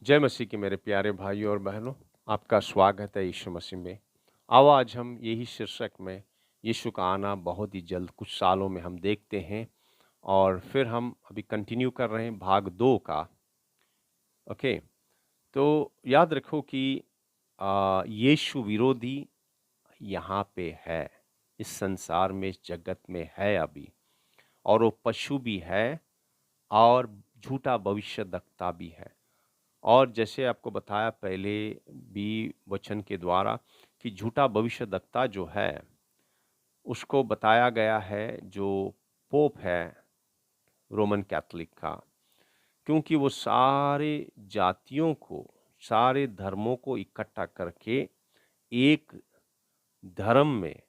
जय मसीह के मेरे प्यारे भाइयों और बहनों, आपका स्वागत है यीशु मसीह में। आओ आज हम यही शीर्षक में यीशु का आना बहुत ही जल्द कुछ सालों में हम देखते हैं और फिर हम अभी कंटिन्यू कर रहे हैं भाग 2 का। ओके, तो याद रखो कि यीशु विरोधी यहाँ पे है, इस संसार में, इस जगत में है अभी, और वो पशु भी है और झूठा भविष्यद्वक्ता भी है। और जैसे आपको बताया पहले भी वचन के द्वारा कि झूठा भविष्यद्वक्ता जो है, उसको बताया गया है जो पोप है रोमन कैथोलिक का, क्योंकि वो सारे जातियों को, सारे धर्मों को इकट्ठा करके एक धर्म में,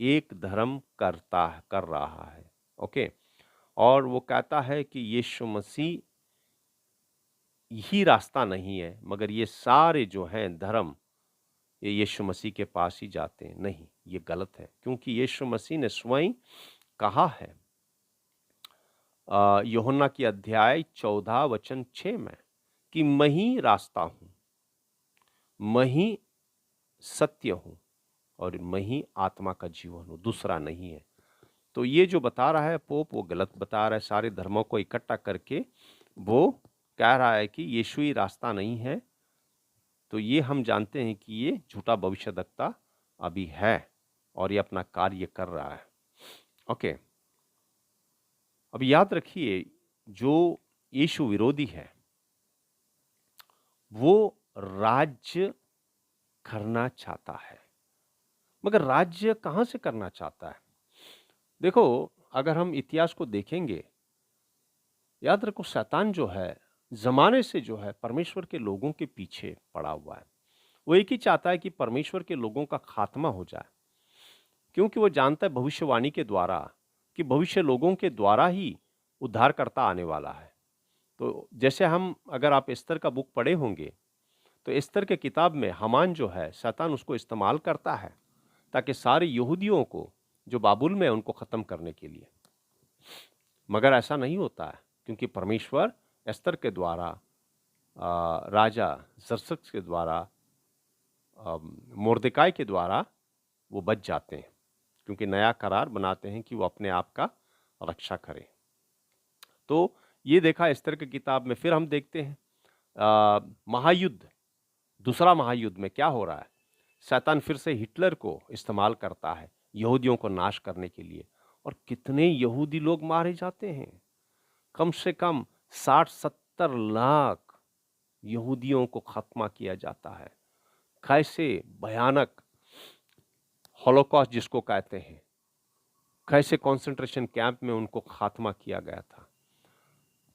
एक धर्म कर रहा है। ओके, और वो कहता है कि यीशु मसीह ही रास्ता नहीं है, मगर ये सारे जो हैं धर्म, ये यीशु मसीह के पास ही जाते हैं। नहीं, ये गलत है, क्योंकि यीशु मसीह ने स्वयं कहा है यूहन्ना की अध्याय 14 वचन 6 में कि मैं ही रास्ता हूँ, मैं ही सत्य हूँ और मैं ही आत्मा का जीवन हूँ, दूसरा नहीं है। तो ये जो बता रहा है पोप, वो गलत बता रहा है। सारे धर्मों को इकट्ठा करके वो कह रहा है कि यीशु ही रास्ता नहीं है। तो ये हम जानते हैं कि ये झूठा भविष्यद्वक्ता अभी है और ये अपना कार्य कर रहा है। ओके, अब याद रखिए, जो यीशु विरोधी है वो राज्य करना चाहता है, मगर राज्य कहाँ से करना चाहता है? देखो, अगर हम इतिहास को देखेंगे, याद रखो शैतान जो है जमाने से जो है परमेश्वर के लोगों के पीछे पड़ा हुआ है। वो एक ही चाहता है कि परमेश्वर के लोगों का खात्मा हो जाए, क्योंकि वो जानता है भविष्यवाणी के द्वारा कि भविष्य लोगों के द्वारा ही उद्धारकर्ता आने वाला है। तो जैसे हम, अगर आप एस्तर का बुक पढ़े होंगे, तो एस्तर के किताब में हामान जो है, शैतान उसको इस्तेमाल करता है ताकि सारे यहूदियों को जो बाबुल में है उनको खत्म करने के लिए। मगर ऐसा नहीं होता है, क्योंकि परमेश्वर एस्तर के द्वारा, राजा जरसक के द्वारा, मोर्देकाई के द्वारा वो बच जाते हैं, क्योंकि नया करार बनाते हैं कि वो अपने आप का रक्षा करें। तो ये देखा एस्तर की किताब में। फिर हम देखते हैं महायुद्ध, दूसरा महायुद्ध में क्या हो रहा है। शैतान फिर से हिटलर को इस्तेमाल करता है यहूदियों को नाश करने के लिए, और कितने यहूदी लोग मारे जाते हैं। कम से कम 60-70 लाख यहूदियों को खत्मा किया जाता है। कैसे भयानक हॉलोकॉस्ट जिसको कहते हैं, कैसे कंसंट्रेशन कैंप में उनको खात्मा किया गया था।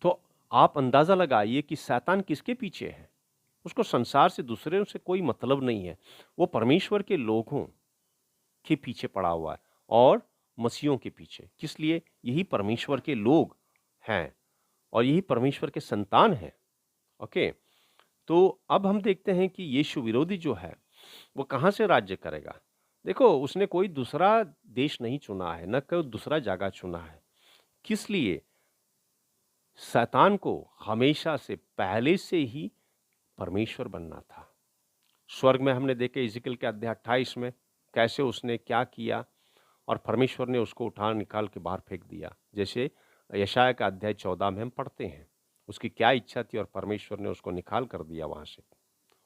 तो आप अंदाजा लगाइए कि शैतान किसके पीछे है। उसको संसार से, दूसरे से कोई मतलब नहीं है। वो परमेश्वर के लोगों के पीछे पड़ा हुआ है और मसीहों के पीछे। किस लिए? यही परमेश्वर के लोग हैं और यही परमेश्वर के संतान हैं। ओके, तो अब हम देखते हैं कि यीशु विरोधी जो है वो कहाँ से राज्य करेगा। देखो, उसने कोई दूसरा देश नहीं चुना है, न कोई दूसरा जगह चुना है। किस लिए? शैतान को हमेशा से पहले से ही परमेश्वर बनना था। स्वर्ग में हमने देखे इज़ेकिएल के अध्याय 28 में कैसे उसने क्या किया और परमेश्वर ने उसको उठा निकाल के बाहर फेंक दिया। जैसे यशायाह का अध्याय 14 में हम पढ़ते हैं, उसकी क्या इच्छा थी और परमेश्वर ने उसको निकाल कर दिया वहां से।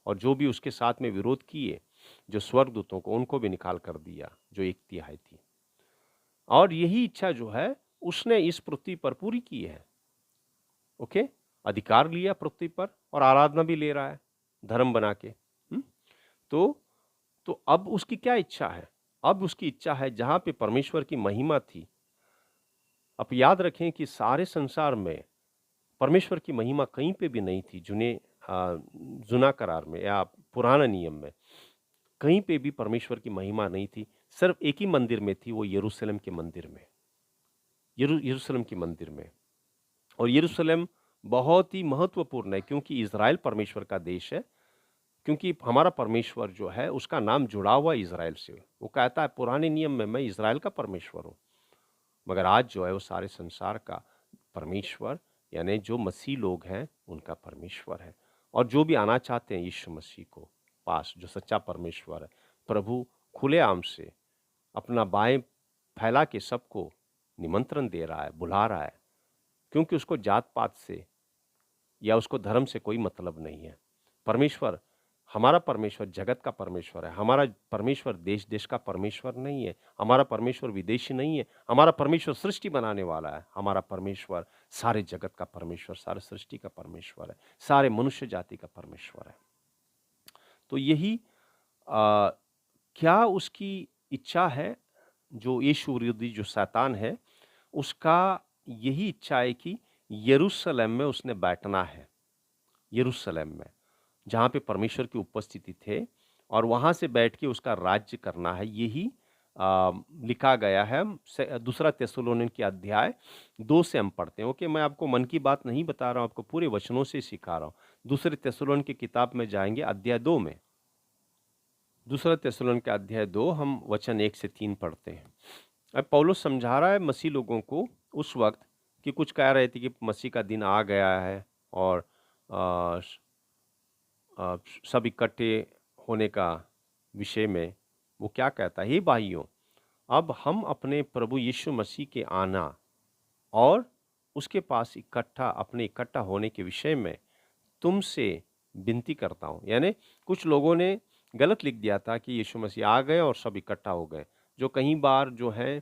और जो भी उसके साथ में विरोध किए, जो स्वर्गदूतों को, उनको भी निकाल कर दिया, जो 1/3 थी। और यही इच्छा जो है उसने इस पृथ्वी पर पूरी की है। ओके, अधिकार लिया पृथ्वी पर और आराधना भी ले रहा है धर्म बना के। तो अब उसकी क्या इच्छा है? अब उसकी इच्छा है जहां पे परमेश्वर की महिमा थी। अब याद रखें कि सारे संसार में परमेश्वर की महिमा कहीं पे भी नहीं थी। जुना करार में या पुराना नियम में कहीं पे भी परमेश्वर की महिमा नहीं थी। सिर्फ एक ही मंदिर में थी, वो यरूशलेम के मंदिर में, यरूशलेम के मंदिर में। और यरूशलेम बहुत ही महत्वपूर्ण है, क्योंकि इज़राइल परमेश्वर का देश है। क्योंकि हमारा परमेश्वर जो है उसका नाम जुड़ा हुआ इज़राइल से। वो कहता है पुराने नियम में, मैं इज़राइल का परमेश्वर हूँ। मगर आज जो है वो सारे संसार का परमेश्वर, यानी जो मसीह लोग हैं उनका परमेश्वर है। और जो भी आना चाहते हैं यीशु मसीह को पास, जो सच्चा परमेश्वर है, प्रभु खुलेआम से अपना बाएं फैला के सबको निमंत्रण दे रहा है, बुला रहा है, क्योंकि उसको जात पात से या उसको धर्म से कोई मतलब नहीं है। परमेश्वर, हमारा परमेश्वर जगत का परमेश्वर है। हमारा परमेश्वर देश देश का परमेश्वर नहीं है। हमारा परमेश्वर विदेशी नहीं है। हमारा परमेश्वर सृष्टि बनाने वाला है। हमारा परमेश्वर सारे जगत का परमेश्वर, सारे सृष्टि का परमेश्वर है, सारे मनुष्य जाति का परमेश्वर है। तो यही क्या उसकी इच्छा है, जो यीशु विरोधी जो शैतान है, उसका यही इच्छा है कि यरूशलेम में उसने बैठना है। यरूशलेम में, जहाँ पे परमेश्वर की उपस्थिति थे, और वहाँ से बैठ के उसका राज्य करना है। यही लिखा गया है। दूसरा थिस्सलुनीके अध्याय 2 से हम पढ़ते हैं। ओके, मैं आपको मन की बात नहीं बता रहा हूँ, आपको पूरे वचनों से सिखा रहा हूँ। दूसरे थिस्सलुनीके किताब में जाएंगे, अध्याय 2 में। दूसरा थिस्सलुनीके अध्याय 2 हम वचन 1 से 3 पढ़ते हैं। अब पौलुस समझा रहा है मसीह लोगों को उस वक्त, कि कुछ कह रहे थे कि मसीह का दिन आ गया है और सब इकट्ठे होने का विषय में वो क्या कहता है, हे भाइयों, अब हम अपने प्रभु यीशु मसीह के आना और उसके पास इकट्ठा होने के विषय में तुमसे विनती करता हूँ। यानी कुछ लोगों ने गलत लिख दिया था कि यीशु मसीह आ गए और सब इकट्ठा हो गए, जो कई बार जो है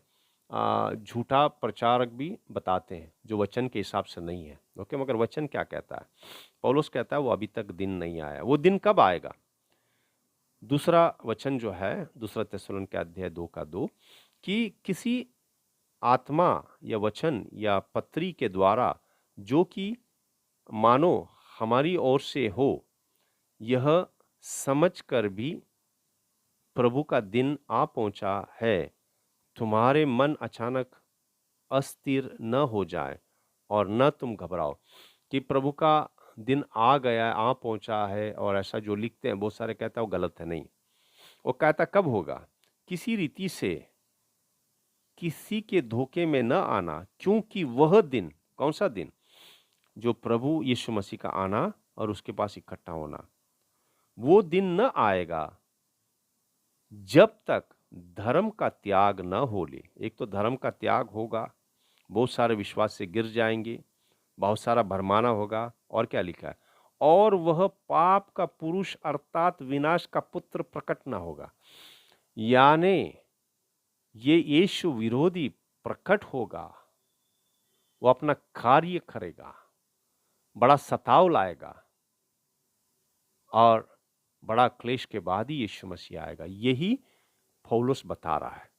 झूठा प्रचारक भी बताते हैं, जो वचन के हिसाब से नहीं है। ओके, मगर वचन क्या कहता है? पौलुस कहता है वो अभी तक दिन नहीं आया। वो दिन कब आएगा? दूसरा वचन जो है, दूसरा थिस्सलुनीके अध्याय 2 का 2, कि किसी आत्मा या वचन या पत्री के द्वारा जो कि मानो हमारी ओर से हो, यह समझ कर भी प्रभु का दिन आ पहुंचा है, तुम्हारे मन अचानक अस्थिर न हो जाए और न तुम घबराओ। कि प्रभु का दिन आ गया है, आ पहुंचा है, और ऐसा जो लिखते हैं बहुत सारे कहता है वो गलत है। नहीं, वो कहता कब होगा? किसी रीति से किसी के धोखे में न आना, क्योंकि वह दिन, कौन सा दिन? जो प्रभु यीशु मसीह का आना और उसके पास इकट्ठा होना, वो दिन न आएगा जब तक धर्म का त्याग न हो ले। एक तो धर्म का त्याग होगा, बहुत सारे विश्वास से गिर जाएंगे, बहुत सारा भरमाना होगा, और क्या लिखा है? और वह पाप का पुरुष अर्थात विनाश का पुत्र प्रकट न होगा। यानी ये यीशु विरोधी प्रकट होगा, वो अपना कार्य करेगा, बड़ा सताव लाएगा, और बड़ा क्लेश के बाद ही यीशु मसीह आएगा। यही पौलुस बता रहा है।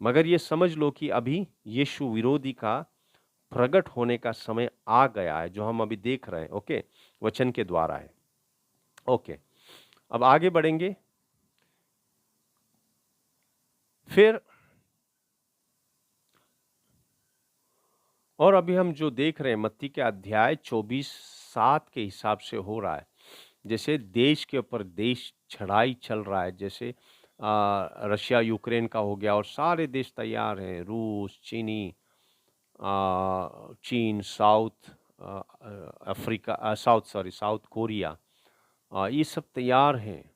मगर ये समझ लो कि अभी यीशु विरोधी का प्रकट होने का समय आ गया है, जो हम अभी देख रहे हैं। ओके, वचन के द्वारा है। ओके, अब आगे बढ़ेंगे। फिर और अभी हम जो देख रहे हैं मत्ती के अध्याय 24:7 के हिसाब से हो रहा है। जैसे देश के ऊपर देश चढ़ाई चल रहा है, जैसे रशिया यूक्रेन का हो गया, और सारे देश तैयार हैं, रूस, चीन, साउथ कोरिया, ये सब तैयार हैं।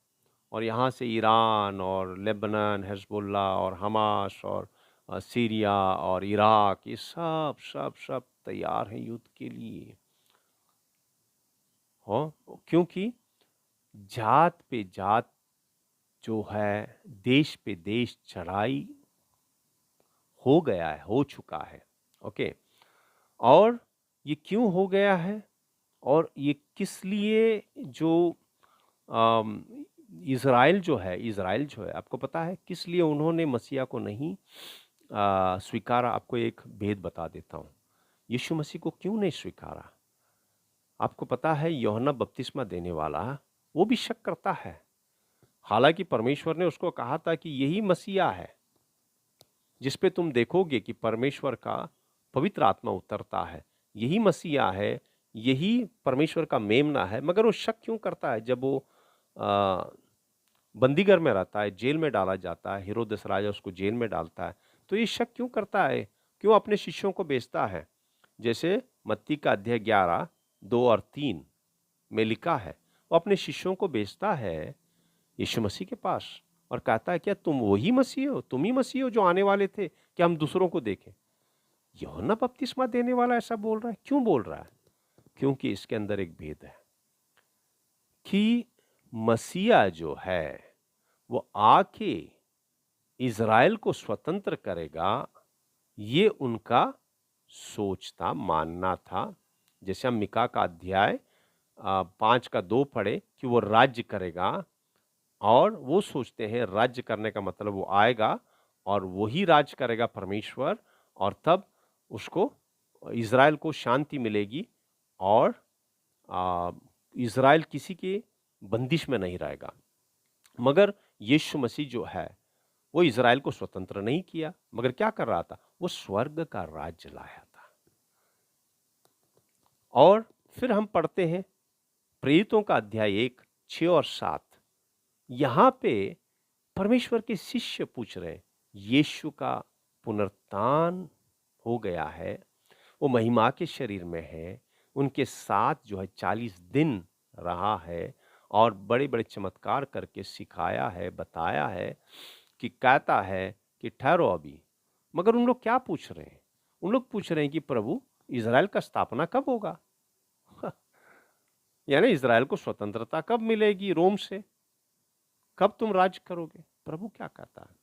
और यहाँ से ईरान और लेबनान, हिजबुल्लाह और हमास और सीरिया और इराक, ये सब सब सब तैयार हैं युद्ध के लिए। हो, क्योंकि जात पे जात जो है, देश पे देश चढ़ाई हो गया है, हो चुका है। ओके, और ये क्यों हो गया है, और ये किस लिए? जो इज़राइल जो है, आपको पता है किस लिए उन्होंने मसीहा को नहीं स्वीकारा? आपको एक भेद बता देता हूँ, यीशु मसीह को क्यों नहीं स्वीकारा? आपको पता है यूहन्ना बपतिस्मा देने वाला, वो भी शक करता है। हालांकि परमेश्वर ने उसको कहा था कि यही मसीहा है जिस पे तुम देखोगे कि परमेश्वर का पवित्र आत्मा उतरता है, यही मसीहा है, यही परमेश्वर का मेमना है। मगर वो शक क्यों करता है? जब वो बंदीगर में रहता है, जेल में डाला जाता है, हेरोदेस राजा उसको जेल में डालता है, तो ये शक क्यों करता है? क्यों अपने शिष्यों को बेचता है? जैसे मत्ती का अध्याय 11, 2 और 3, में लिखा है, वो अपने शिष्यों को भेजता है यीशु मसीह के पास और कहता है, क्या तुम वही मसीह हो, तुम ही मसीह हो जो आने वाले थे कि हम दूसरों को देखें? यूहन्ना बपतिस्मा देने वाला ऐसा बोल रहा है। क्यों बोल रहा है? क्योंकि इसके अंदर एक भेद है कि मसीहा जो है वो आके इज़राइल को स्वतंत्र करेगा, ये उनका सोच था, मानना था। जैसे हम मिका का अध्याय 5 का 2 पढ़े कि वो राज्य करेगा, और वो सोचते हैं राज्य करने का मतलब वो आएगा और वही राज करेगा परमेश्वर, और तब उसको इज़राइल को शांति मिलेगी और इज़राइल किसी की बंदिश में नहीं रहेगा। मगर यीशु मसीह जो है वो इज़राइल को स्वतंत्र नहीं किया, मगर क्या कर रहा था? वो स्वर्ग का राज्य लाया था। और फिर हम पढ़ते हैं प्रेरितों का अध्याय 1, 6 और 7। यहां पे परमेश्वर के शिष्य पूछ रहे हैं, यीशु का पुनरुत्थान हो गया है, वो महिमा के शरीर में है, उनके साथ जो है 40 दिन रहा है और बड़े बड़े चमत्कार करके सिखाया है, बताया है, कि कहता है कि ठहरो अभी। मगर उन लोग क्या पूछ रहे हैं? उन लोग पूछ रहे हैं कि प्रभु, इज़राइल का स्थापना कब होगा? यानी इज़राइल को स्वतंत्रता कब मिलेगी रोम से? कब तुम राज करोगे? प्रभु क्या कहता है?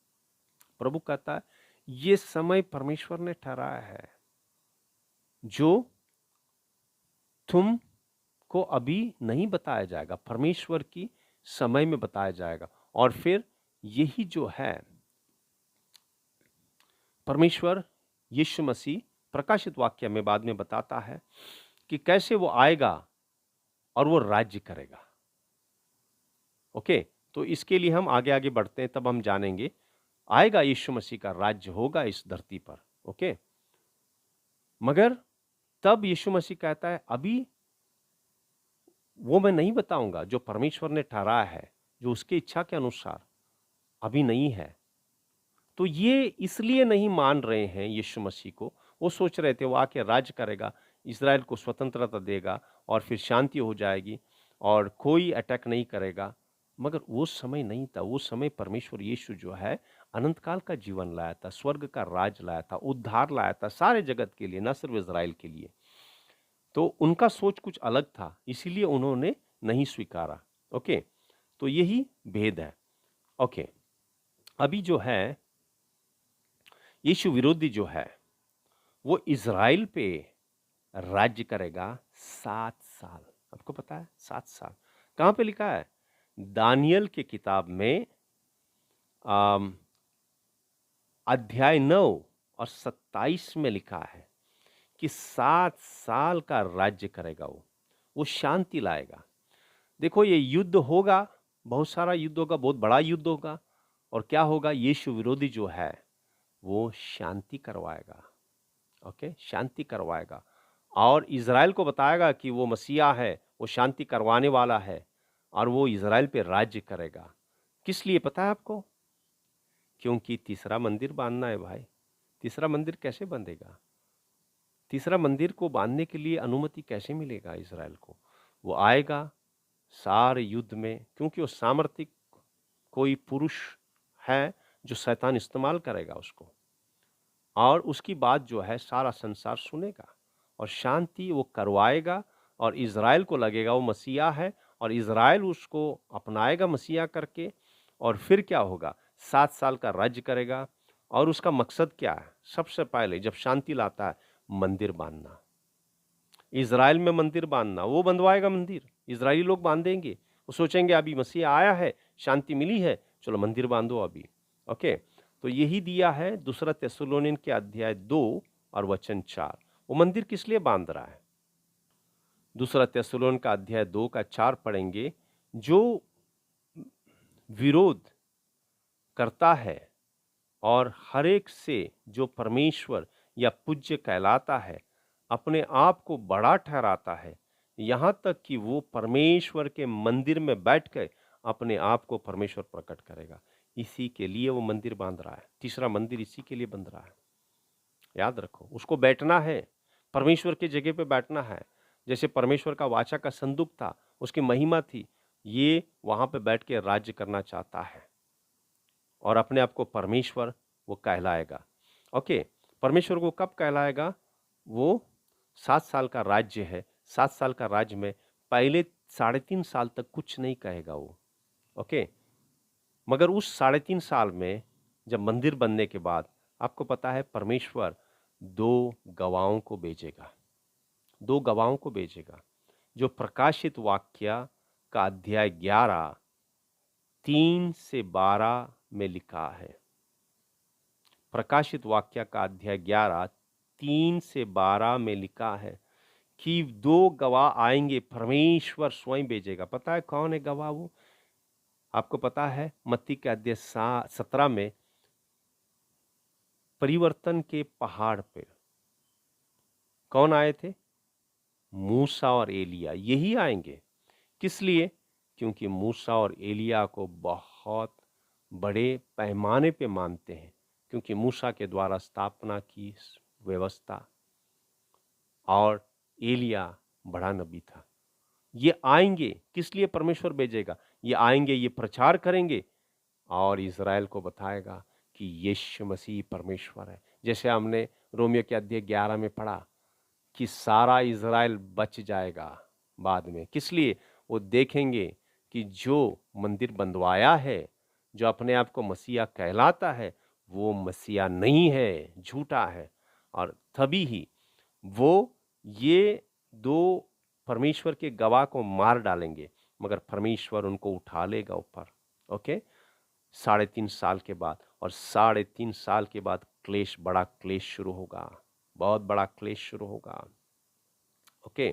प्रभु कहता है, ये समय परमेश्वर ने ठहराया है, जो तुम को अभी नहीं बताया जाएगा, परमेश्वर की समय में बताया जाएगा। और फिर यही जो है परमेश्वर यीशु मसीह प्रकाशित वाक्य में बाद में बताता है कि कैसे वो आएगा और वो राज्य करेगा। ओके, तो इसके लिए हम आगे आगे बढ़ते हैं, तब हम जानेंगे आएगा यीशु मसीह का राज्य होगा इस धरती पर। ओके, मगर तब यीशु मसीह कहता है, अभी वो मैं नहीं बताऊंगा जो परमेश्वर ने ठहराया है, जो उसकी इच्छा के अनुसार, अभी नहीं है। तो ये इसलिए नहीं मान रहे हैं यीशु मसीह को। वो सोच रहे थे वो आके राज्य करेगा, इज़राइल को स्वतंत्रता देगा और फिर शांति हो जाएगी और कोई अटैक नहीं करेगा। मगर वो समय नहीं था। वो समय परमेश्वर यीशु जो है अनंत काल का जीवन लाया था, स्वर्ग का राज लाया था, उद्धार लाया था सारे जगत के लिए, न सिर्फ इज़राइल के लिए। तो उनका सोच कुछ अलग था, इसीलिए उन्होंने नहीं स्वीकारा। ओके, तो यही भेद है। ओके, अभी जो है यीशु विरोधी जो है वो इज़राइल पे राज्य करेगा 7 साल। आपको पता है 7 साल कहाँ पे लिखा है? दानियल की किताब में अध्याय 9 और 27 में लिखा है कि 7 साल का राज्य करेगा वो शांति लाएगा। देखो, ये युद्ध होगा, बहुत सारा युद्ध होगा, बहुत बड़ा युद्ध होगा, और क्या होगा? यीशु विरोधी जो है वो शांति करवाएगा। ओके, शांति करवाएगा और इज़राइल को बताएगा कि वो मसीहा है, वो शांति करवाने वाला है और वो इज़राइल पे राज्य करेगा। किस लिए पता है आपको? क्योंकि तीसरा मंदिर बांधना है भाई। तीसरा मंदिर कैसे बंधेगा? तीसरा मंदिर को बांधने के लिए अनुमति कैसे मिलेगा इज़राइल को? वो आएगा सारे युद्ध में, क्योंकि वो सामर्थ्य कोई पुरुष है जो शैतान इस्तेमाल करेगा उसको, और उसकी बात जो है सारा संसार सुनेगा और शांति वो करवाएगा और इज़राइल को लगेगा वो मसीहा है और इज़राइल उसको अपनाएगा मसीहा करके। और फिर क्या होगा? 7 साल का राज्य करेगा और उसका मकसद क्या है? सबसे पहले जब शांति लाता है, मंदिर बांधना। इज़राइल में मंदिर बांधना, वो बंधवाएगा मंदिर, इज़राइली लोग बांधेंगे। वो सोचेंगे अभी मसीहा आया है, शांति मिली है, चलो मंदिर बांधो अभी। ओके, तो यही दिया है दूसरा थिस्सलुनीन के अध्याय 2 और वचन 4। वो मंदिर किस लिए बांध रहा है? दूसरा थिस्सलुनीन का अध्याय 2 का 4 पढ़ेंगे। जो विरोध करता है और हर एक से जो परमेश्वर या पूज्य कहलाता है, अपने आप को बड़ा ठहराता है, यहाँ तक कि वो परमेश्वर के मंदिर में बैठ कर अपने आप को परमेश्वर प्रकट करेगा। इसी के लिए वो मंदिर बांध रहा है। तीसरा मंदिर इसी के लिए बंध रहा है। याद रखो, उसको बैठना है, परमेश्वर की जगह पे बैठना है। जैसे परमेश्वर का वाचा का संदूक था, उसकी महिमा थी, ये वहाँ पे बैठ के राज्य करना चाहता है और अपने आप को परमेश्वर वो कहलाएगा। ओके, परमेश्वर को कब कहलाएगा? वो 7 साल का राज्य है, 7 साल का राज्य में पहले 3.5 साल तक कुछ नहीं कहेगा वो। ओके, मगर उस 3.5 साल में जब मंदिर बनने के बाद आपको पता है परमेश्वर 2 गवाहों को भेजेगा, 2 गवाहों को भेजेगा, जो प्रकाशित वाक्य का अध्याय 11 3 से 12 में लिखा है। प्रकाशित वाक्य का अध्याय 11 3 से 12 में लिखा है कि 2 गवाह आएंगे, परमेश्वर स्वयं भेजेगा। पता है कौन है गवाह वो? आपको पता है मत्ती के अध्याय 17 में परिवर्तन के पहाड़ पे कौन आए थे? मूसा और एलिया, यही आएंगे। किस लिए? क्योंकि मूसा और एलिया को बहुत बड़े पैमाने पे मानते हैं, क्योंकि मूसा के द्वारा स्थापना की व्यवस्था और एलिया बड़ा नबी था। ये आएंगे, किस लिए परमेश्वर भेजेगा? ये आएंगे, ये प्रचार करेंगे और इज़राइल को बताएगा कि यीशु मसीह परमेश्वर है। जैसे हमने रोमियो के अध्याय 11 में पढ़ा कि सारा इज़राइल बच जाएगा बाद में। किस लिए? वो देखेंगे कि जो मंदिर बंधवाया है, जो अपने आप को मसीहा कहलाता है, वो मसीहा नहीं है, झूठा है। और तभी ही वो ये 2 परमेश्वर के गवाह को मार डालेंगे, मगर परमेश्वर उनको उठा लेगा ऊपर। ओके, 3.5 साल के बाद, और 3.5 साल के बाद क्लेश, बड़ा क्लेश शुरू होगा, बहुत बड़ा क्लेश शुरू होगा। ओके,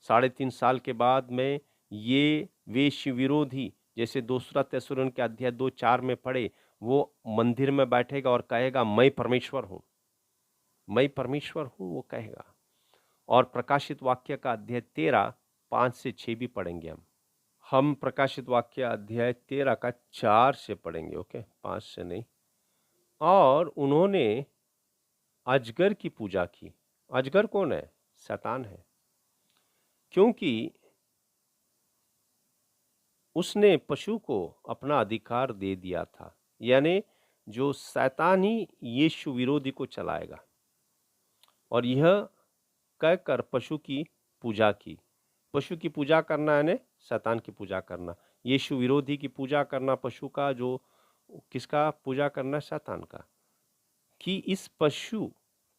3.5 साल के बाद में ये वेश्य विरोधी, जैसे दूसरा थिस्सलुनीके के अध्याय 2:4 में पढ़े, वो मंदिर में बैठेगा और कहेगा मैं परमेश्वर हूँ, मैं परमेश्वर हूँ, वो कहेगा। और प्रकाशित वाक्य का अध्याय 13 5 से 6 भी पढ़ेंगे हम प्रकाशित वाक्य अध्याय 13 का 4 से पढ़ेंगे। ओके, 5 से नहीं। और उन्होंने अजगर की पूजा की। अजगर कौन है? शैतान है, क्योंकि उसने पशु को अपना अधिकार दे दिया था। यानी जो शैतान ही यीशु विरोधी को चलाएगा, और यह कहकर पशु की पूजा की। पशु की पूजा करना यानी शैतान की पूजा करना, यीशु विरोधी की पूजा करना, पशु का, जो किसका पूजा करना? शैतान का। कि इस पशु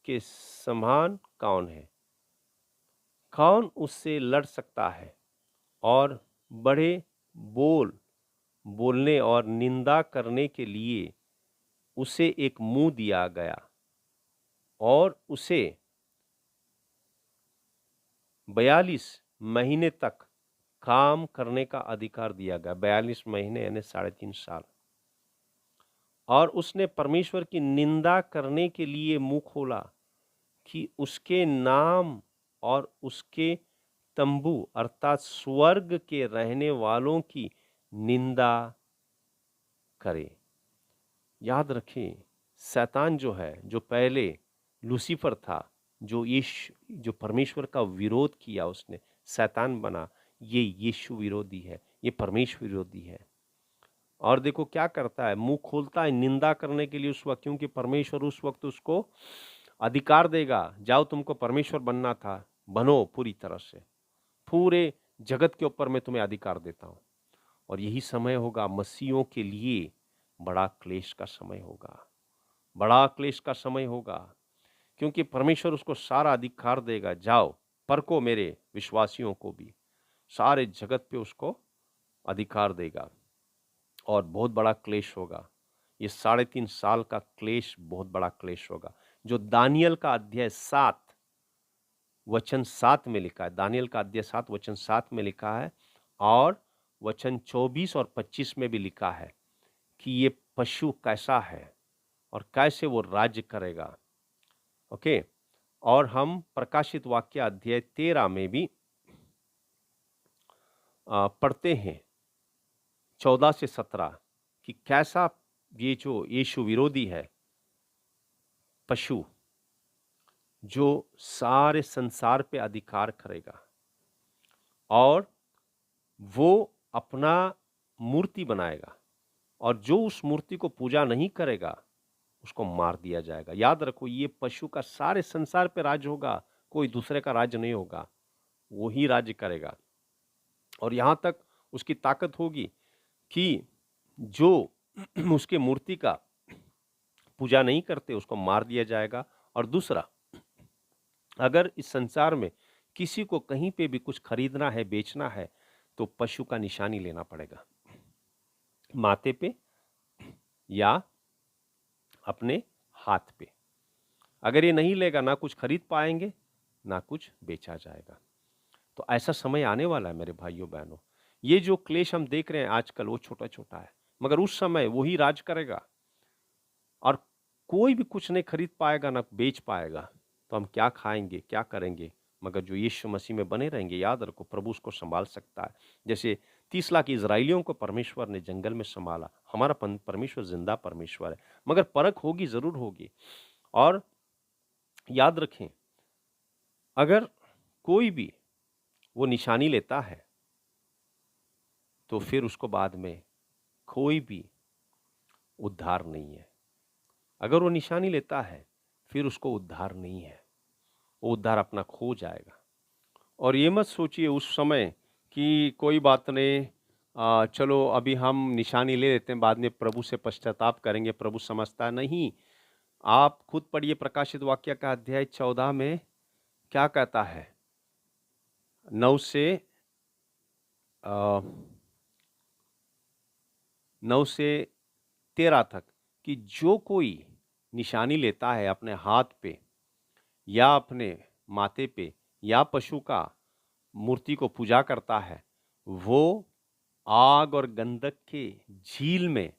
के समान कौन है? कौन उससे लड़ सकता है? और बड़े बोलने और निंदा करने के लिए उसे एक मुंह दिया गया और उसे 42 महीने तक काम करने का अधिकार दिया गया। 42 महीने यानी 3.5 साल। और उसने परमेश्वर की निंदा करने के लिए मुंह खोला कि उसके नाम और उसके तंबू अर्थात स्वर्ग के रहने वालों की निंदा करे। याद रखें, शैतान जो है, जो पहले लूसीफर था, जो परमेश्वर का विरोध किया, उसने शैतान बना, ये यीशु विरोधी है, ये परमेश्वर विरोधी है। और देखो क्या करता है, मुंह खोलता है निंदा करने के लिए उस वक्त, क्योंकि परमेश्वर उस वक्त उसको अधिकार देगा, जाओ तुमको परमेश्वर बनना था, बनो पूरी तरह से, पूरे जगत के ऊपर मैं तुम्हें अधिकार देता हूं। और यही समय होगा मसीहों के लिए, बड़ा क्लेश का समय होगा, बड़ा क्लेश का समय होगा, क्योंकि परमेश्वर उसको सारा अधिकार देगा, जाओ परखो मेरे विश्वासियों को भी, सारे जगत पे उसको अधिकार देगा। और बहुत बड़ा क्लेश होगा, ये 3.5 साल का क्लेश बहुत बड़ा क्लेश होगा, जो दानियल का अध्याय 7 वचन 7 में लिखा है। दानियल का अध्याय 7 वचन 7 में लिखा है, और वचन 24 और 25 में भी लिखा है कि ये पशु कैसा है और कैसे वो राज्य करेगा। ओके, और हम प्रकाशित वाक्य अध्याय 13 में भी पढ़ते हैं 14 से 17 कि कैसा ये जो यीशु विरोधी है पशु, जो सारे संसार पे अधिकार करेगा और वो अपना मूर्ति बनाएगा और जो उस मूर्ति को पूजा नहीं करेगा उसको मार दिया जाएगा। याद रखो, ये पशु का सारे संसार पे राज होगा, कोई दूसरे का राज्य नहीं होगा, वो ही राज्य करेगा। और यहां तक उसकी ताकत होगी कि जो उसके मूर्ति का पूजा नहीं करते उसको मार दिया जाएगा। और दूसरा, अगर इस संसार में किसी को कहीं पे भी कुछ खरीदना है, बेचना है, तो पशु का निशानी लेना पड़ेगा, माथे पे या अपने हाथ पे। अगर ये नहीं लेगा, ना कुछ खरीद पाएंगे, ना कुछ बेचा जाएगा। तो ऐसा समय आने वाला है मेरे भाइयों बहनों। ये जो क्लेश हम देख रहे हैं आजकल, वो छोटा छोटा है, मगर उस समय वही राज करेगा और कोई भी कुछ नहीं खरीद पाएगा, ना बेच पाएगा। तो हम क्या खाएंगे, क्या करेंगे? मगर जो यीशु मसीह में बने रहेंगे, याद रखो, प्रभु उसको संभाल सकता है। जैसे 30 लाख इजराइलियों को परमेश्वर ने जंगल में संभाला, हमारा परमेश्वर जिंदा परमेश्वर है। मगर परख होगी, जरूर होगी। और याद रखें, अगर कोई भी वो निशानी लेता है तो फिर उसको बाद में कोई भी उद्धार नहीं है। अगर वो निशानी लेता है फिर उसको उद्धार नहीं है, वो उद्धार अपना खो जाएगा। और ये मत सोचिए उस समय कि कोई बात नहीं, चलो अभी हम निशानी ले लेते हैं, बाद में प्रभु से पश्चाताप करेंगे, प्रभु समझता है। नहीं, आप खुद पढ़िए प्रकाशित वाक्य का अध्याय 14 में क्या कहता है, 9 से 13 तक, कि जो कोई निशानी लेता है अपने हाथ पे या अपने माथे पे या पशु का मूर्ति को पूजा करता है, वो आग और गंधक के झील में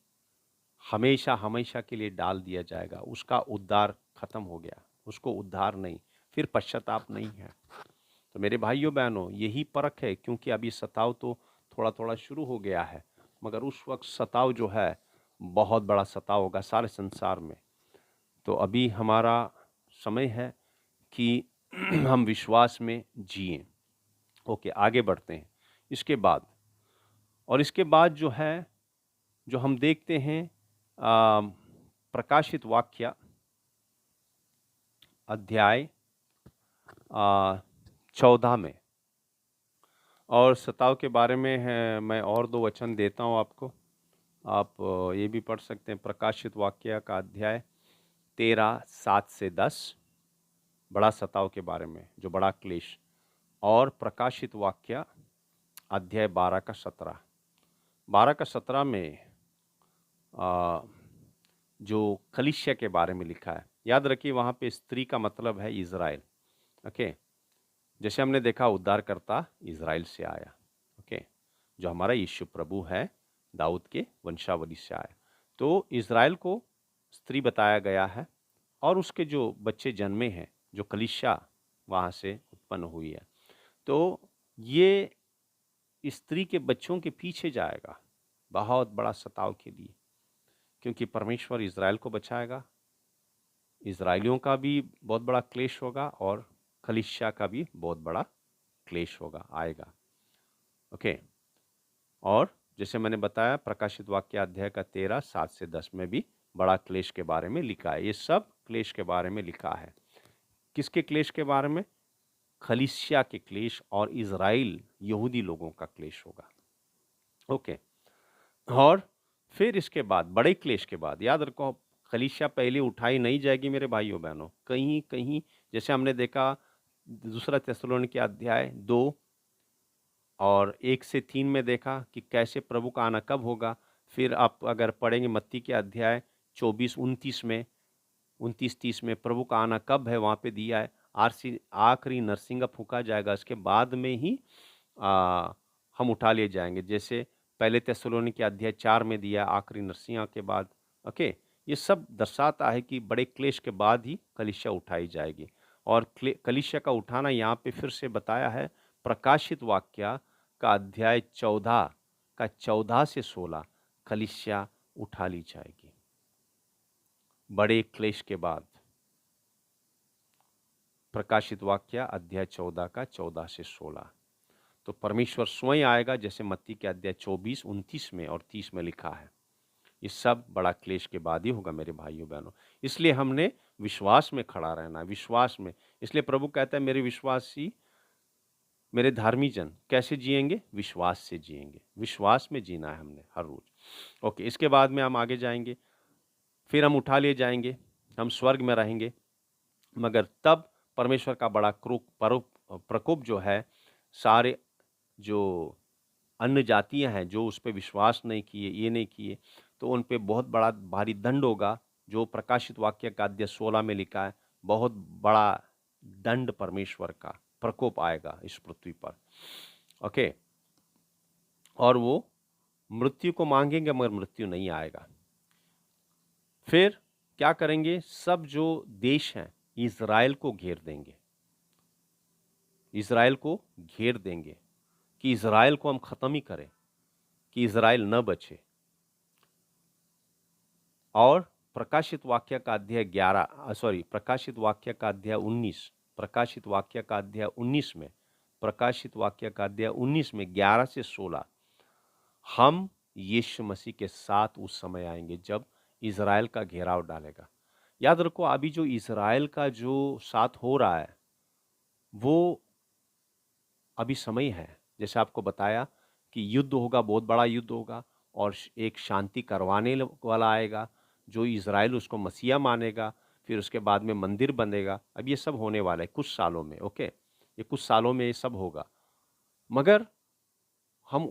हमेशा हमेशा के लिए डाल दिया जाएगा। उसका उद्धार खत्म हो गया, उसको उद्धार नहीं, फिर पश्चाताप नहीं है। तो मेरे भाइयों बहनों, यही परख है, क्योंकि अभी सताव तो थोड़ा थोड़ा शुरू हो गया है, मगर उस वक्त सताव जो है बहुत बड़ा सताव होगा सारे संसार में। तो अभी हमारा समय है कि हम विश्वास में जिएं। ओके, आगे बढ़ते हैं। इसके बाद जो है, जो हम देखते हैं प्रकाशित वाक्य अध्याय 14 में, और सताव के बारे में है, मैं और 2 वचन देता हूं आपको, आप ये भी पढ़ सकते हैं। प्रकाशित वाक्य का अध्याय 13 7 से 10, बड़ा सताव के बारे में, जो बड़ा क्लेश। और प्रकाशित वाक्य अध्याय 12 का 17 में जो कलीसिया के बारे में लिखा है। याद रखिए, वहाँ पे स्त्री का मतलब है इज़राइल। ओके, जैसे हमने देखा उद्धारकर्ता इज़राइल से आया, ओके, जो हमारा यीशु प्रभु है, दाऊद के वंशावली से आया। तो इज़राइल को स्त्री बताया गया है और उसके जो बच्चे जन्मे हैं, जो कलीसिया वहाँ से उत्पन्न हुई है। तो ये स्त्री के बच्चों के पीछे जाएगा बहुत बड़ा सताव के लिए, क्योंकि परमेश्वर इज़राइल को बचाएगा। इज़राइलियों का भी बहुत बड़ा क्लेश होगा और कलीसिया का भी बहुत बड़ा क्लेश होगा, आएगा। ओके, और जैसे मैंने बताया, प्रकाशित वाक्य अध्याय का 13 7 से 10 में भी बड़ा क्लेश के बारे में लिखा है। ये सब क्लेश के बारे में लिखा है। किसके क्लेश के बारे में? कलीसिया के क्लेश और इज़राइल यहूदी लोगों का क्लेश होगा। ओके, और फिर इसके बाद बड़े क्लेश के बाद, याद रखो, कलीसिया पहले उठाई नहीं जाएगी मेरे भाइयों बहनों। कहीं कहीं जैसे हमने देखा दूसरा थिस्सलुनीके अध्याय 2 और 1 से 3 में देखा कि कैसे प्रभु का आना कब होगा। फिर आप अगर पढ़ेंगे मत्ती के अध्याय 24 29 में, 29 30 में प्रभु का आना कब है वहाँ पे दिया है। आखिरी नरसिंगा फूंका जाएगा, इसके बाद में ही हम उठा लिए जाएंगे। जैसे पहले थिस्सलुनीके अध्याय 4 में दिया, आखिरी नरसिंगा के बाद। ओके, ये सब दर्शाता है कि बड़े क्लेश के बाद ही कलीसिया उठाई जाएगी। और कलीसिया का उठाना यहाँ पे फिर से बताया है प्रकाशित वाक्य का अध्याय 14 का 14 से 16, कलीसिया उठा ली जाएगी बड़े क्लेश के बाद। प्रकाशित वाक्य अध्याय 14 का 14 से 16। तो परमेश्वर स्वयं आएगा, जैसे मत्ती के अध्याय 24, 29 में और 30 में लिखा है। ये सब बड़ा क्लेश के बाद ही होगा मेरे भाइयों बहनों। इसलिए हमने विश्वास में खड़ा रहना है, विश्वास में। इसलिए प्रभु कहता है मेरे विश्वासी, मेरे धार्मी जन कैसे जिएंगे? विश्वास से जिएंगे। विश्वास में जीना है हमने हर रोज। ओके, इसके बाद में हम आगे जाएंगे। फिर हम उठा लिए जाएंगे, हम स्वर्ग में रहेंगे, मगर तब परमेश्वर का बड़ा प्रकोप जो है, सारे जो अन्य जातियां हैं जो उस पर विश्वास नहीं किए, ये नहीं किए, तो उन पे बहुत बड़ा भारी दंड होगा, जो प्रकाशित वाक्य का अध्याय 16 में लिखा है। बहुत बड़ा दंड, परमेश्वर का प्रकोप आएगा इस पृथ्वी पर। ओके, और वो मृत्यु को मांगेंगे मगर मृत्यु नहीं आएगा। फिर क्या करेंगे? सब जो देश हैं इज़राइल को घेर देंगे, इज़राइल को घेर देंगे कि इज़राइल को हम खत्म ही करें, कि इज़राइल न बचे। और प्रकाशित वाक्य का अध्याय 19 में, प्रकाशित वाक्य का अध्याय 19 में 11 से 16 हम यीशु मसीह के साथ उस समय आएंगे जब इज़राइल का घेराव डालेगा। याद रखो, अभी जो इज़राइल का जो साथ हो रहा है वो अभी समय है। जैसे आपको बताया कि युद्ध होगा, बहुत बड़ा युद्ध होगा, और एक शांति करवाने वाला आएगा जो इज़राइल उसको मसीहा मानेगा। फिर उसके बाद में मंदिर बनेगा। अब ये सब होने वाला है कुछ सालों में। ओके, ये कुछ सालों में ये सब होगा। मगर हम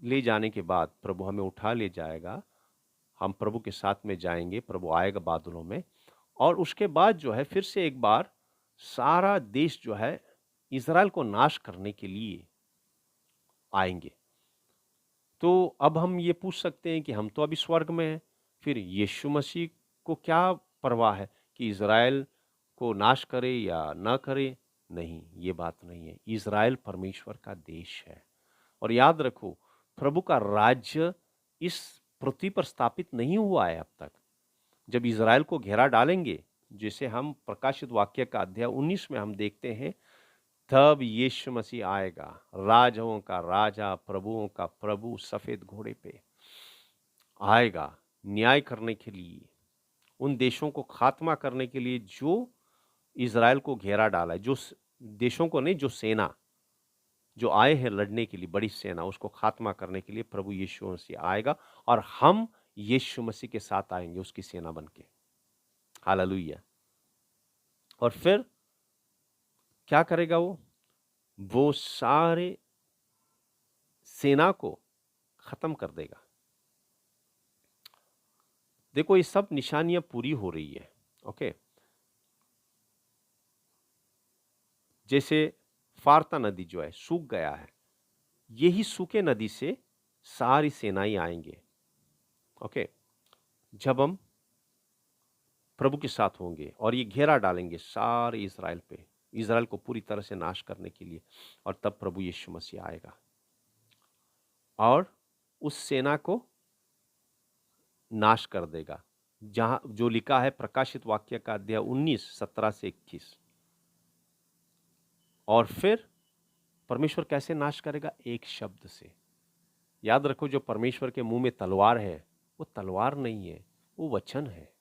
ले जाने के बाद प्रभु हमें उठा ले जाएगा, हम प्रभु के साथ में जाएंगे, प्रभु आएगा बादलों में, और उसके बाद जो है फिर से एक बार सारा देश जो है इज़राइल को नाश करने के लिए आएंगे। तो अब हम ये पूछ सकते हैं कि हम तो अभी स्वर्ग में हैं, फिर यीशु मसीह को क्या परवाह है कि इज़राइल को नाश करे या ना करे? नहीं, ये बात नहीं है। इज़राइल परमेश्वर का देश है। और याद रखो, प्रभु का राज्य इस पृथ्वी पर स्थापित नहीं हुआ है अब तक। जब इज़राइल को घेरा डालेंगे, जिसे हम प्रकाशित वाक्य का अध्याय 19 में हम देखते हैं, तब यीशु मसीह आएगा, राजाओं का राजा, प्रभुओं का प्रभु, सफेद घोड़े पे आएगा न्याय करने के लिए, उन देशों को खात्मा करने के लिए जो इज़राइल को घेरा डाला है। जो देशों को नहीं, जो सेना जो आए हैं लड़ने के लिए, बड़ी सेना, उसको खात्मा करने के लिए प्रभु यीशु मसीह आएगा, और हम यीशु मसीह के साथ आएंगे उसकी सेना बन के। हालेलुया। और फिर क्या करेगा वो सारे सेना को खत्म कर देगा। देखो, ये सब निशानियां पूरी हो रही है। ओके, जैसे फारता नदी जो है सूख गया है, यही सूखे नदी से सारी सेनाएं आएंगे। ओके, जब हम प्रभु के साथ होंगे और ये घेरा डालेंगे सारे इज़राइल पे, इज़राइल को पूरी तरह से नाश करने के लिए, और तब प्रभु यीशु मसीह आएगा और उस सेना को नाश कर देगा। जहां जो लिखा है प्रकाशित वाक्य का अध्याय 19, 17 से 21। और फिर परमेश्वर कैसे नाश करेगा? एक शब्द से। याद रखो, जो परमेश्वर के मुंह में तलवार है वो तलवार नहीं है, वो वचन है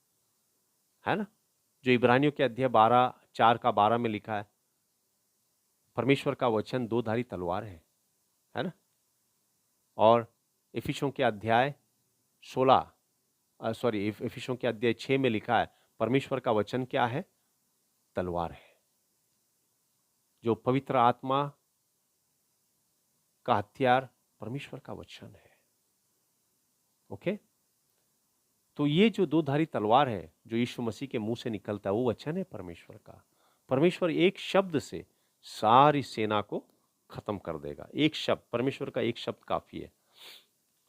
ना? जो इब्रानियों के अध्याय 4 का 12 में लिखा है, परमेश्वर का वचन दो धारी तलवार है ना? और इफिसियों के अध्याय 6 में लिखा है, परमेश्वर का वचन क्या है? तलवार है। जो पवित्र आत्मा का हथियार परमेश्वर का वचन है। ओके, तो ये जो दो धारी तलवार है जो यीशु मसीह के मुंह से निकलता है, वो वचन है परमेश्वर का। परमेश्वर एक शब्द से सारी सेना को खत्म कर देगा। एक शब्द, परमेश्वर का एक शब्द काफी है।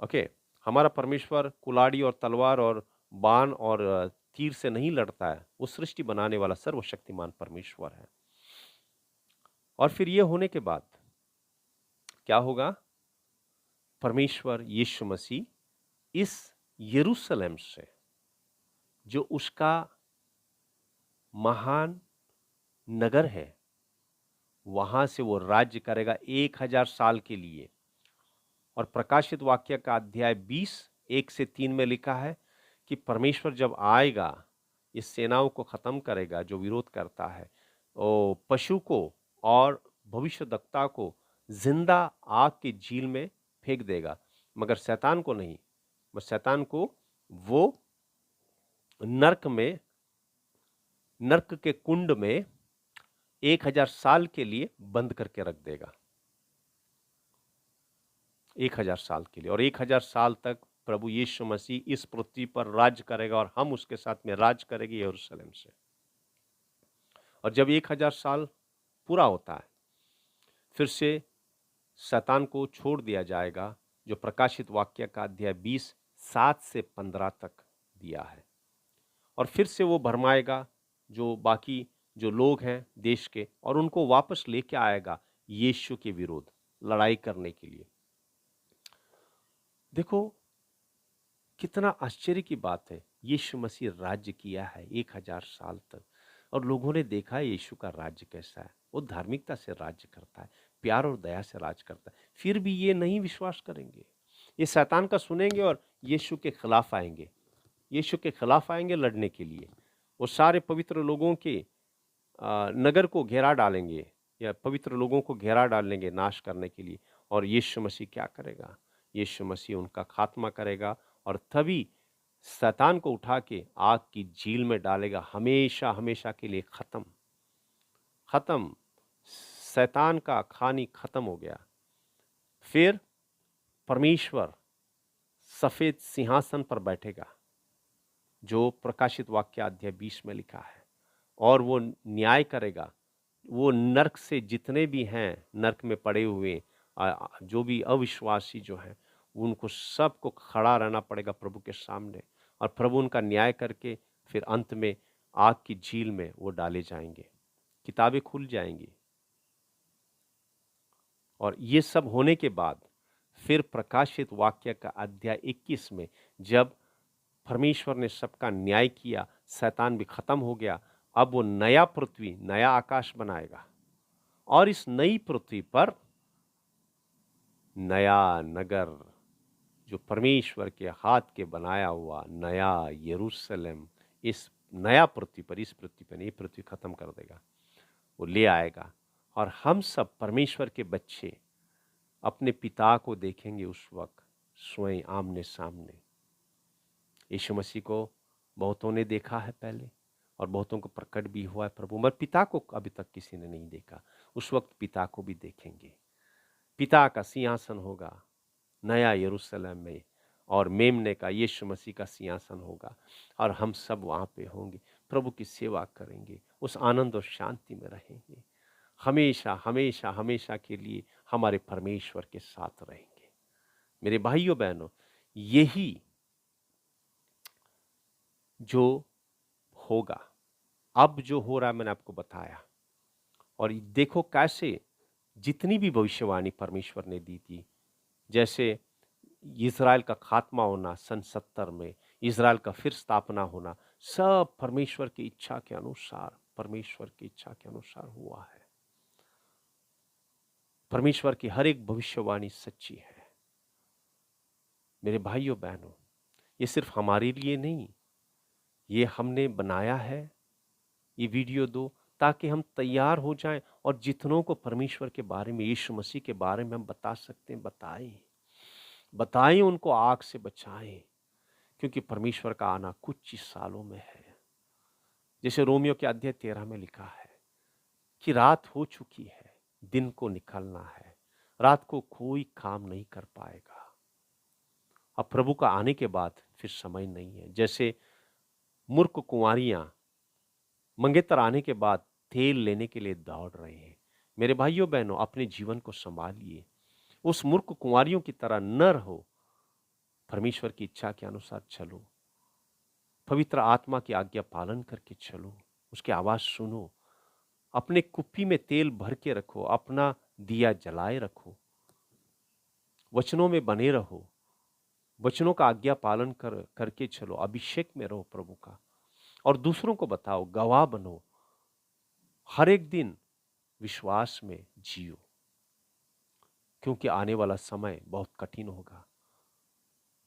ओके, हमारा परमेश्वर कुलाड़ी और तलवार और बाण और तीर से नहीं लड़ता है, वो सृष्टि बनाने वाला सर्वशक्तिमान परमेश्वर है। और फिर ये होने के बाद क्या होगा? परमेश्वर यीशु मसीह इस यरूशलेम से, जो उसका महान नगर है, वहां से वो राज्य करेगा 1000 साल के लिए। और प्रकाशित वाक्य का अध्याय 20 1 से 3 में लिखा है कि परमेश्वर जब आएगा, इस सेनाओं को खत्म करेगा जो विरोध करता है, पशु को और भविष्यद्वक्ता को जिंदा आग की झील में फेंक देगा, मगर शैतान को नहीं। बस शैतान को वो नर्क के कुंड में 1000 साल के लिए बंद करके रख देगा, 1000 साल के लिए। और 1000 साल तक प्रभु यीशु मसीह इस पृथ्वी पर राज्य करेगा और हम उसके साथ में राज करेंगे यरूशलेम से। और जब 1000 साल पूरा होता है, फिर से शैतान को छोड़ दिया जाएगा, जो प्रकाशित वाक्य का अध्याय 20 7 से 15 तक दिया है। और फिर से वो भरमाएगा जो बाकी जो लोग हैं देश के, और उनको वापस लेके आएगा यीशु के विरोध लड़ाई करने के लिए। देखो कितना आश्चर्य की बात है, यीशु मसीह राज्य किया है 1000 साल तक, और लोगों ने देखा है यीशु का राज्य कैसा है। वो धार्मिकता से राज्य करता है, प्यार और दया से राज करता है। फिर भी ये नहीं विश्वास करेंगे, ये शैतान का सुनेंगे और यीशु के खिलाफ आएंगे, यीशु के खिलाफ आएंगे लड़ने के लिए। वो सारे पवित्र लोगों के नगर को घेरा डालेंगे, या पवित्र लोगों को घेरा डालेंगे नाश करने के लिए। और यीशु मसीह क्या करेगा? यीशु मसीह उनका खात्मा करेगा, और तभी शैतान को उठा के आग की झील में डालेगा, हमेशा हमेशा के लिए खत्म। शैतान का खानी खत्म हो गया। फिर परमेश्वर सफेद सिंहासन पर बैठेगा, जो प्रकाशित वाक्य अध्याय 20 में लिखा है, और वो न्याय करेगा। वो नरक से जितने भी हैं, नरक में पड़े हुए जो भी अविश्वासी जो हैं, उनको सबको खड़ा रहना पड़ेगा प्रभु के सामने, और प्रभु उनका न्याय करके फिर अंत में आग की झील में वो डाले जाएंगे, किताबें खुल जाएंगी। और ये सब होने के बाद फिर प्रकाशित वाक्य का अध्याय 21 में जब परमेश्वर ने सबका न्याय किया, शैतान भी खत्म हो गया, अब वो नया पृथ्वी, नया आकाश बनाएगा, और इस नई पृथ्वी पर नया नगर, जो परमेश्वर के हाथ के बनाया हुआ नया यरूशलेम, इस नया पृथ्वी पर, इस पृथ्वी पर, ये पृथ्वी खत्म कर देगा, वो ले आएगा। और हम सब परमेश्वर के बच्चे अपने पिता को देखेंगे उस वक्त स्वयं आमने सामने। यीशु मसीह को बहुतों ने देखा है पहले, और बहुतों को प्रकट भी हुआ है प्रभु, मगर पिता को अभी तक किसी ने नहीं देखा। उस वक्त पिता को भी देखेंगे। पिता का सिंहासन होगा नया यरूशलेम में, और मेमने का, यीशु मसीह का सिंहासन होगा, और हम सब वहाँ पे होंगे, प्रभु की सेवा करेंगे, उस आनंद और शांति में रहेंगे, हमेशा हमेशा हमेशा के लिए हमारे परमेश्वर के साथ रहेंगे। मेरे भाइयों बहनों, यही जो होगा, अब जो हो रहा है मैंने आपको बताया। और देखो कैसे जितनी भी भविष्यवाणी परमेश्वर ने दी थी, जैसे इज़राइल का खात्मा होना सन 70 में, इज़राइल का फिर स्थापना होना, सब परमेश्वर की इच्छा के अनुसार, परमेश्वर की इच्छा के अनुसार हुआ है। परमेश्वर की हर एक भविष्यवाणी सच्ची है। मेरे भाइयों बहनों, ये सिर्फ हमारे लिए नहीं, ये हमने बनाया है ये वीडियो दो, ताकि हम तैयार हो जाएं, और जितनों को परमेश्वर के बारे में, यीशु मसीह के बारे में हम बता सकते हैं बताएं, उनको आग से बचाएं, क्योंकि परमेश्वर का आना कुछ ही सालों में है। जैसे रोमियो के अध्याय 13 में लिखा है कि रात हो चुकी है, दिन को निकलना है, रात को कोई काम नहीं कर पाएगा। अब प्रभु का आने के बाद फिर समय नहीं है। जैसे मूर्ख कुंवारियां मंगेतर आने के बाद तेल लेने के लिए दौड़ रहे हैं, मेरे भाइयों बहनों, अपने जीवन को संभालिए, उस मूर्ख कुंवारियों की तरह न रहो, परमेश्वर की इच्छा के अनुसार चलो, पवित्र आत्मा की आज्ञा पालन करके चलो, उसकी आवाज सुनो, अपने कुप्पी में तेल भर के रखो, अपना दिया जलाए रखो, वचनों में बने रहो, वचनों का आज्ञा पालन करके चलो, अभिषेक में रहो प्रभु का, और दूसरों को बताओ, गवाह बनो। हर एक दिन विश्वास में जियो, क्योंकि आने वाला समय बहुत कठिन होगा।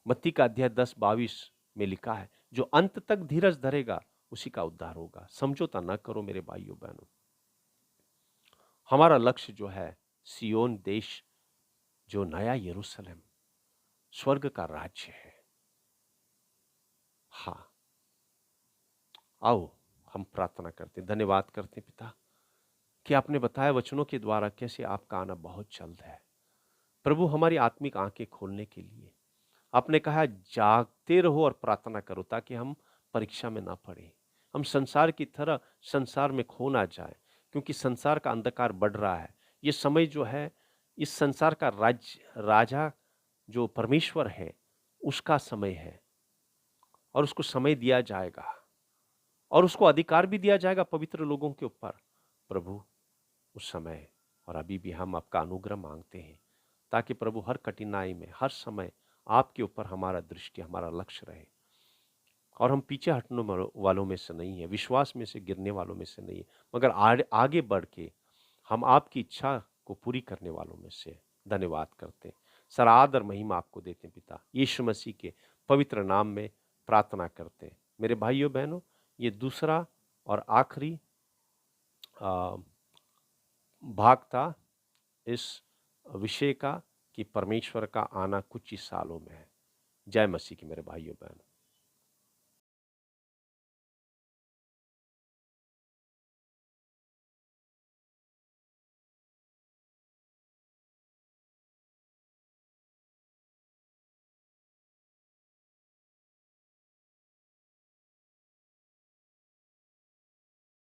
मत्ती का अध्याय 10:22 में लिखा है, जो अंत तक धीरज धरेगा उसी का उद्धार होगा। समझौता न करो मेरे भाइयों बहनों। हमारा लक्ष्य जो है सियोन देश, जो नया यरूशलेम, स्वर्ग का राज्य है। हाँ, आओ हम प्रार्थना करते, धन्यवाद करते पिता कि आपने बताया वचनों के द्वारा कैसे आपका आना बहुत जल्द है। प्रभु, हमारी आत्मिक आंखें खोलने के लिए आपने कहा जागते रहो और प्रार्थना करो ताकि हम परीक्षा में ना पड़े, हम संसार की तरह संसार में खो ना जाए, क्योंकि संसार का अंधकार बढ़ रहा है। ये समय जो है, इस संसार का राजा जो परमेश्वर है उसका समय है, और उसको समय दिया जाएगा और उसको अधिकार भी दिया जाएगा पवित्र लोगों के ऊपर। प्रभु, उस समय और अभी भी हम आपका अनुग्रह मांगते हैं ताकि प्रभु हर कठिनाई में, हर समय आपके ऊपर हमारा दृष्टि, हमारा लक्ष्य रहे, और हम पीछे हटने वालों में से नहीं है, विश्वास में से गिरने वालों में से नहीं है, मगर आगे बढ़ के हम आपकी इच्छा को पूरी करने वालों में से। धन्यवाद करते हैं, सर आदर महिमा आपको देते हैं पिता, यीशु मसीह के पवित्र नाम में प्रार्थना करते हैं। मेरे भाइयों बहनों, ये दूसरा और आखिरी भाग था इस विषय का कि परमेश्वर का आना कुछ ही सालों में है। जय मसीह की मेरे भाइयों बहनों।